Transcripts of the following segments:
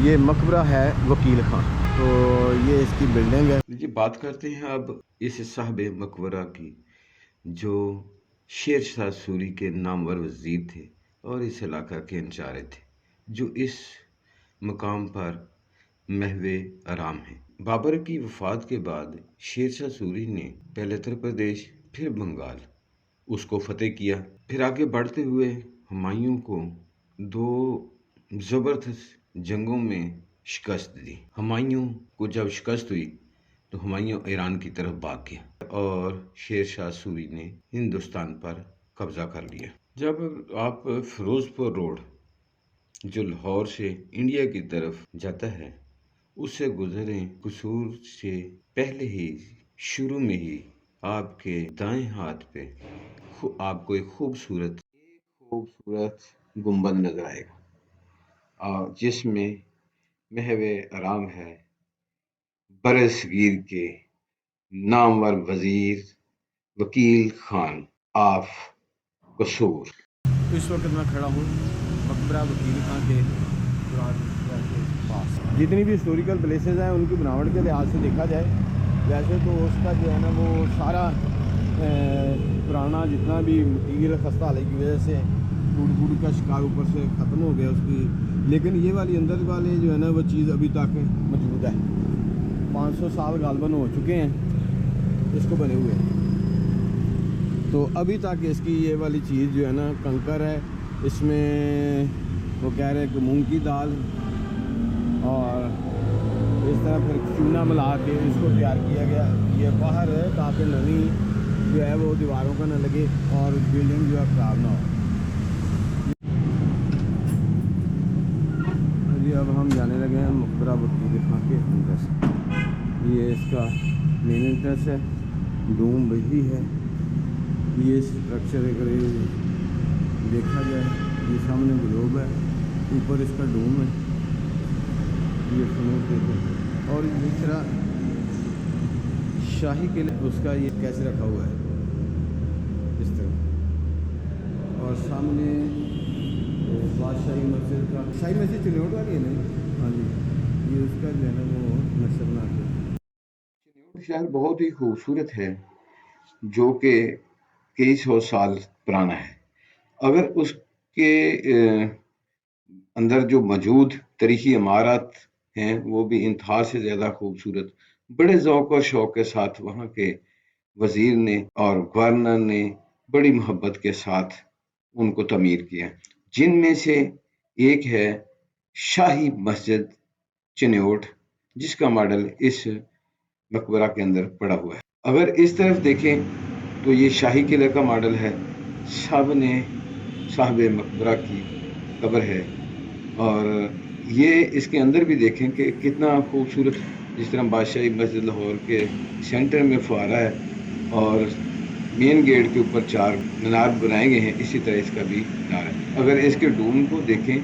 یہ مقبرہ ہے وکیل خان، تو یہ اس کی بلڈنگ ہے۔ جی بات کرتے ہیں اب اس صاحب مقبرہ کی، جو شیر شاہ سوری کے نامور وزیر تھے اور اس علاقہ کے انچارے تھے، جو اس مقام پر محو آرام ہیں۔ بابر کی وفات کے بعد شیر شاہ سوری نے پہلے اتر پردیش پھر بنگال اس کو فتح کیا، پھر آگے بڑھتے ہوئے ہمایوں کو دو زبردست جنگوں میں شکست دی۔ ہمایوں کو جب شکست ہوئی تو ہمایوں ایران کی طرف بھاگ گیا اور شیر شاہ سوری نے ہندوستان پر قبضہ کر لیا۔ جب آپ فیروز پور روڈ جو لاہور سے انڈیا کی طرف جاتا ہے اس سے گزریں، قصور سے پہلے ہی شروع میں ہی آپ کے دائیں ہاتھ پہ آپ کو ایک خوبصورت گنبد نظر آئے گا، جس میں محو آرام ہے برصغیر کے نامور وزیر وکیل خان آف قصور۔ اس وقت میں کھڑا ہوں مقبرہ وکیل خان کے پاس۔ جتنی بھی ہسٹوریکل پلیسز ہیں ان کی بناوٹ کے لحاظ سے دیکھا جائے ویسے تو اس کا جو ہے نا وہ سارا پرانا جتنا بھی مٹیریل خستہ حالت کی وجہ سے ٹوٹ کا شکار اوپر سے ختم ہو گیا اس کی، لیکن یہ والی اندر والے جو ہے نا وہ چیز ابھی تک موجود ہے۔ 500 سال غالباً ہو چکے ہیں اس کو بنے ہوئے، تو ابھی تک اس کی یہ والی چیز جو ہے نا کنکر ہے، اس میں وہ کہہ رہے ہیں کہ مونگ کی دال اور اس طرح پھر چونا ملا کے اس کو تیار کیا گیا۔ یہ باہر ہے تاکہ نمی جو ہے وہ دیواروں کا نہ لگے اور بلڈنگ جو ہے خراب نہ ہو۔ جی اب ہم جانے لگے ہیں مقبرہ وکیل خان کے اندر سے۔ یہ اس کا مین انٹرنس ہے، ڈوم وہی ہے۔ یہ اسٹرکچر اگر دیکھا جائے یہ سامنے گلوب ہے، اوپر اس کا ڈوم ہے، یہ فنور دیکھیں، اور اس طرح شاہی قلعہ اس کا یہ کیسے رکھا ہوا ہے اس طرح، اور سامنے بادشاہی مسجد کا، شاہی مسجد چنوٹ والی ہے نا، ہاں جی، یہ اس کا جو ہے نا وہ نقشہ بنا کے۔ چنوٹ شہر بہت ہی خوبصورت ہے جو کہ کئی سو سال پرانا ہے۔ اگر اس کے اندر جو موجود تاریخی عمارات ہیں وہ بھی انتہا سے زیادہ خوبصورت، بڑے ذوق اور شوق کے ساتھ وہاں کے وزیر نے اور گورنر نے بڑی محبت کے ساتھ ان کو تعمیر کیا، جن میں سے ایک ہے شاہی مسجد چنوٹ، جس کا ماڈل اس مقبرہ کے اندر پڑا ہوا ہے۔ اگر اس طرف دیکھیں تو یہ شاہی قلعہ کا ماڈل ہے، سامنے صاحب مقبرہ کی قبر ہے، اور یہ اس کے اندر بھی دیکھیں کہ کتنا خوبصورت، جس طرح بادشاہی مسجد لاہور کے سینٹر میں فوارہ ہے اور مین گیٹ کے اوپر 4 مینار بنائے گئے ہیں، اسی طرح اس کا بھی مینار ہے۔ اگر اس کے ڈوم کو دیکھیں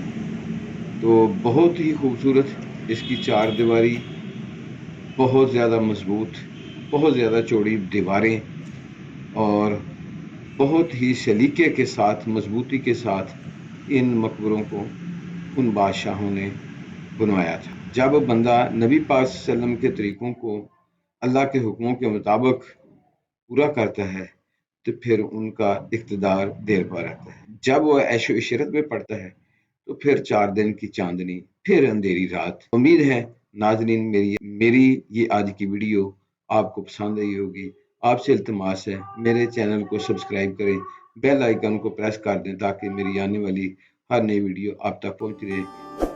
تو بہت ہی خوبصورت، اس کی 4 دیواری، بہت زیادہ مضبوط، بہت زیادہ چوڑی دیواریں، اور بہت ہی سلیقے کے ساتھ، مضبوطی کے ساتھ ان مقبروں کو ان بادشاہوں نے بنوایا تھا۔ جب بندہ نبی پاک صلی اللہ علیہ وسلم کے طریقوں کو اللہ کے حکموں کے مطابق پورا کرتا ہے تو پھر ان کا اقتدار دیر پا رہتا ہے۔ جب وہ عیش و عشرت میں پڑتا ہے تو پھر 4 دن کی چاندنی، پھر اندھیری رات۔ امید ہے ناظرین میری یہ آج کی ویڈیو آپ کو پسند آئی ہوگی۔ آپ سے التماس ہے میرے چینل کو سبسکرائب کریں، بیل آئیکن کو پریس کر دیں تاکہ میری آنے والی ہر نئی ویڈیو آپ تک پہنچ رہے۔